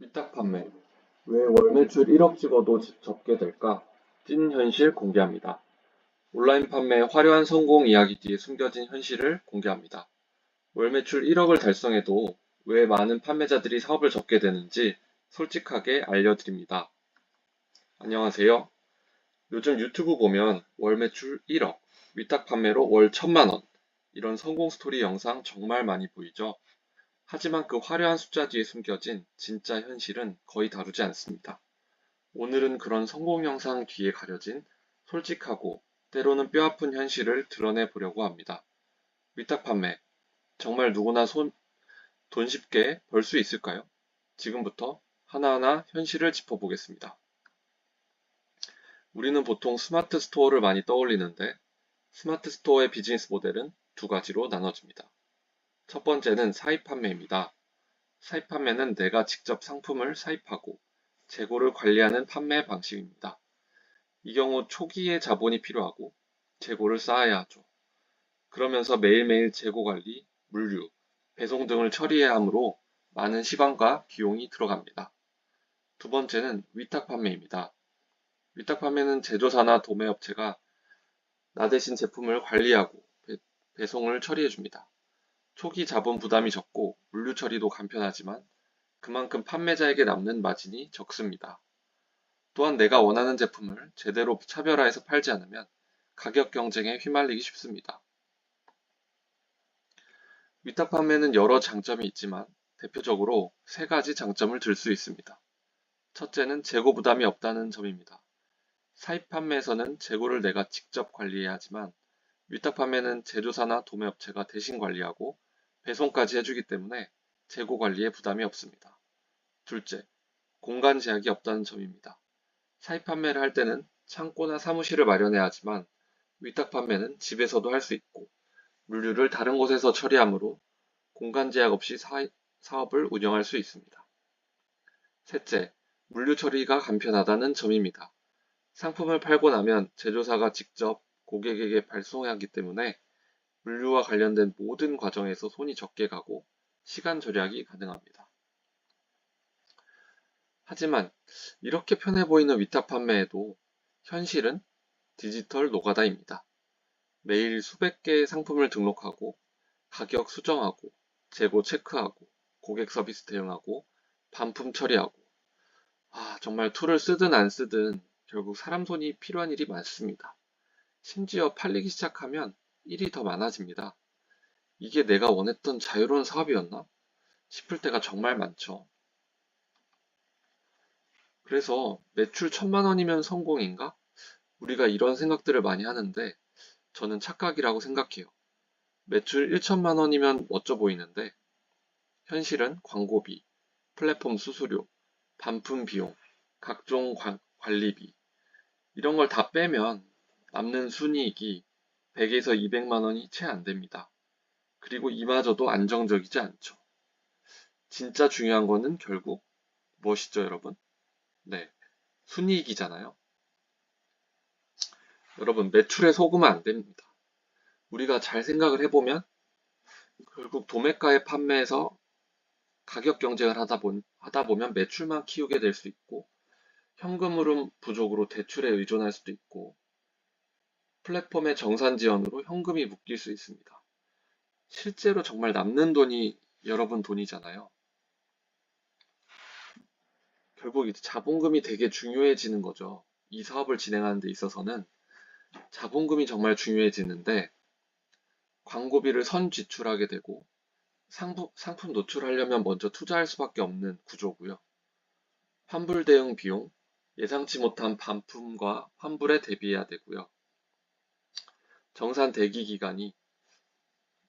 위탁 판매. 왜 월 매출 1억 찍어도 접게 될까? 찐 현실 공개합니다. 온라인 판매의 화려한 성공 이야기 뒤에 숨겨진 현실을 공개합니다. 월 매출 1억을 달성해도 왜 많은 판매자들이 사업을 접게 되는지 솔직하게 알려드립니다. 안녕하세요. 요즘 유튜브 보면 월 매출 1억, 위탁 판매로 월 1000만 원, 이런 성공 스토리 영상 정말 많이 보이죠? 하지만 그 화려한 숫자 뒤에 숨겨진 진짜 현실은 거의 다루지 않습니다. 오늘은 그런 성공 영상 뒤에 가려진 솔직하고 때로는 뼈아픈 현실을 드러내 보려고 합니다. 위탁 판매. 정말 누구나 돈 쉽게 벌 수 있을까요? 지금부터 하나하나 현실을 짚어보겠습니다. 우리는 보통 스마트 스토어를 많이 떠올리는데 스마트 스토어의 비즈니스 모델은 두 가지로 나눠집니다. 첫 번째는 사입 판매입니다. 사입 판매는 내가 직접 상품을 사입하고 재고를 관리하는 판매 방식입니다. 이 경우 초기에 자본이 필요하고 재고를 쌓아야 하죠. 그러면서 매일매일 재고 관리, 물류, 배송 등을 처리해야 하므로 많은 시간과 비용이 들어갑니다. 두 번째는 위탁 판매입니다. 위탁 판매는 제조사나 도매업체가 나 대신 제품을 관리하고 배송을 처리해줍니다. 초기 자본 부담이 적고 물류 처리도 간편하지만 그만큼 판매자에게 남는 마진이 적습니다. 또한 내가 원하는 제품을 제대로 차별화해서 팔지 않으면 가격 경쟁에 휘말리기 쉽습니다. 위탁 판매는 여러 장점이 있지만 대표적으로 세 가지 장점을 들 수 있습니다. 첫째는 재고 부담이 없다는 점입니다. 사입 판매에서는 재고를 내가 직접 관리해야 하지만 위탁 판매는 제조사나 도매업체가 대신 관리하고 배송까지 해주기 때문에 재고 관리에 부담이 없습니다. 둘째, 공간 제약이 없다는 점입니다. 사입 판매를 할 때는 창고나 사무실을 마련해야 하지만 위탁 판매는 집에서도 할 수 있고 물류를 다른 곳에서 처리하므로 공간 제약 없이 사업을 운영할 수 있습니다. 셋째, 물류 처리가 간편하다는 점입니다. 상품을 팔고 나면 제조사가 직접 고객에게 발송하기 때문에 물류와 관련된 모든 과정에서 손이 적게 가고 시간 절약이 가능합니다. 하지만 이렇게 편해 보이는 위탁 판매에도 현실은 디지털 노가다입니다. 매일 수백 개의 상품을 등록하고 가격 수정하고 재고 체크하고 고객 서비스 대응하고 반품 처리하고 정말 툴을 쓰든 안 쓰든 결국 사람 손이 필요한 일이 많습니다. 심지어 팔리기 시작하면 일이 더 많아집니다. 이게 내가 원했던 자유로운 사업이었나? 싶을 때가 정말 많죠. 그래서 매출 1000만 원이면 성공인가? 우리가 이런 생각들을 많이 하는데 저는 착각이라고 생각해요. 매출 1천만 원이면 멋져 보이는데 현실은 광고비, 플랫폼 수수료, 반품 비용, 각종 관리비 이런 걸 다 빼면 남는 순이익이 100에서 200만 원이 채 안 됩니다. 그리고 이마저도 안정적이지 않죠. 진짜 중요한 거는 결국 무엇이죠, 여러분? 네, 순이익이잖아요. 여러분, 매출에 속으면 안 됩니다. 우리가 잘 생각을 해보면 결국 도매가의 판매에서 가격 경쟁을 하다 보면 매출만 키우게 될 수 있고 현금 흐름 부족으로 대출에 의존할 수도 있고 플랫폼의 정산 지연으로 현금이 묶일 수 있습니다. 실제로 정말 남는 돈이 여러분 돈이잖아요. 결국 이제 자본금이 되게 중요해지는 거죠. 이 사업을 진행하는 데 있어서는 자본금이 정말 중요해지는데 광고비를 선 지출하게 되고 상품 노출하려면 먼저 투자할 수밖에 없는 구조고요. 환불 대응 비용, 예상치 못한 반품과 환불에 대비해야 되고요. 정산 대기 기간이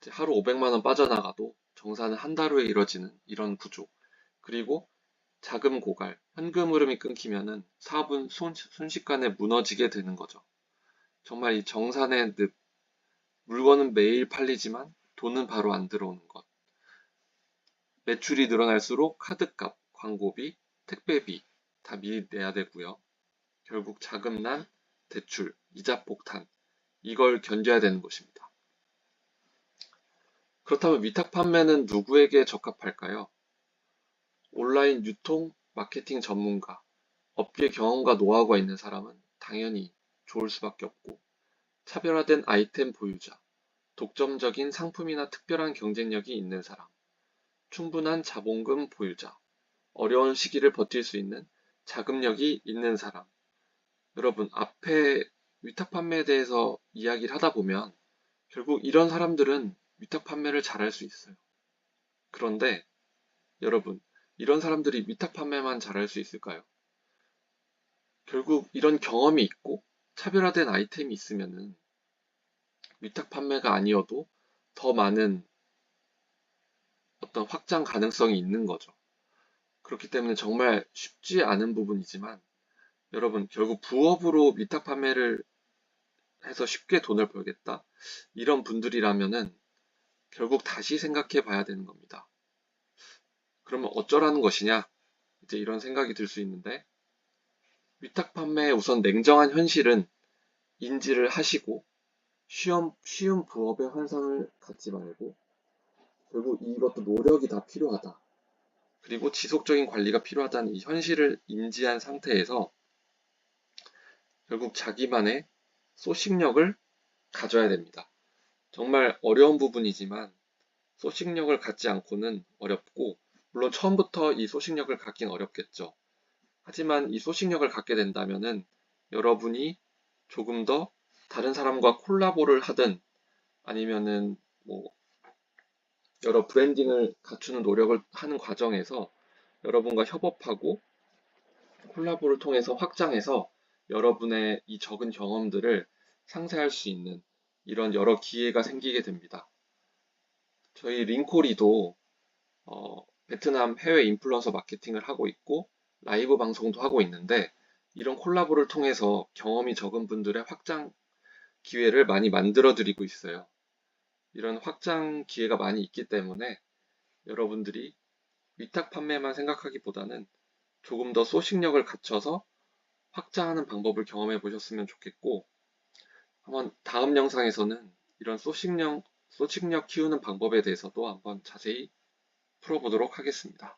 하루 500만 원 빠져나가도 정산은 한 달 후에 이뤄지는 이런 구조. 그리고 자금 고갈, 현금 흐름이 끊기면은 사업은 순식간에 무너지게 되는 거죠. 정말 이 정산의 늪, 물건은 매일 팔리지만 돈은 바로 안 들어오는 것. 매출이 늘어날수록 카드값, 광고비, 택배비 다 미리 내야 되고요. 결국 자금난, 대출, 이자 폭탄 이걸 견뎌야 되는 것입니다. 그렇다면 위탁 판매는 누구에게 적합할까요? 온라인 유통 마케팅 전문가, 업계 경험과 노하우가 있는 사람은 당연히 좋을 수밖에 없고, 차별화된 아이템 보유자, 독점적인 상품이나 특별한 경쟁력이 있는 사람, 충분한 자본금 보유자, 어려운 시기를 버틸 수 있는 자금력이 있는 사람. 여러분, 앞에 위탁 판매에 대해서 이야기를 하다 보면 결국 이런 사람들은 위탁 판매를 잘할 수 있어요. 그런데 여러분, 이런 사람들이 위탁 판매만 잘할 수 있을까요? 결국 이런 경험이 있고 차별화된 아이템이 있으면은 위탁 판매가 아니어도 더 많은 어떤 확장 가능성이 있는 거죠. 그렇기 때문에 정말 쉽지 않은 부분이지만 여러분, 결국 부업으로 위탁 판매를 해서 쉽게 돈을 벌겠다? 이런 분들이라면은 결국 다시 생각해 봐야 되는 겁니다. 그러면 어쩌라는 것이냐? 이제 이런 생각이 들 수 있는데, 위탁 판매의 우선 냉정한 현실은 인지를 하시고, 쉬운 부업의 환상을 갖지 말고, 결국 이것도 노력이 다 필요하다. 그리고 지속적인 관리가 필요하다는 이 현실을 인지한 상태에서 결국 자기만의 소식력을 가져야 됩니다. 정말 어려운 부분이지만 소식력을 갖지 않고는 어렵고, 물론 처음부터 이 소식력을 갖긴 어렵겠죠. 하지만 이 소식력을 갖게 된다면은 여러분이 조금 더 다른 사람과 콜라보를 하든 아니면은 뭐 여러 브랜딩을 갖추는 노력을 하는 과정에서 여러분과 협업하고 콜라보를 통해서 확장해서 여러분의 이 적은 경험들을 상쇄할 수 있는 이런 여러 기회가 생기게 됩니다. 저희 링코리도 베트남 해외 인플루언서 마케팅을 하고 있고 라이브 방송도 하고 있는데 이런 콜라보를 통해서 경험이 적은 분들의 확장 기회를 많이 만들어 드리고 있어요. 이런 확장 기회가 많이 있기 때문에 여러분들이 위탁 판매만 생각하기보다는 조금 더 소식력을 갖춰서 확장하는 방법을 경험해 보셨으면 좋겠고, 한번 다음 영상에서는 이런 소식력 키우는 방법에 대해서도 한번 자세히 풀어보도록 하겠습니다.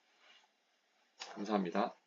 감사합니다.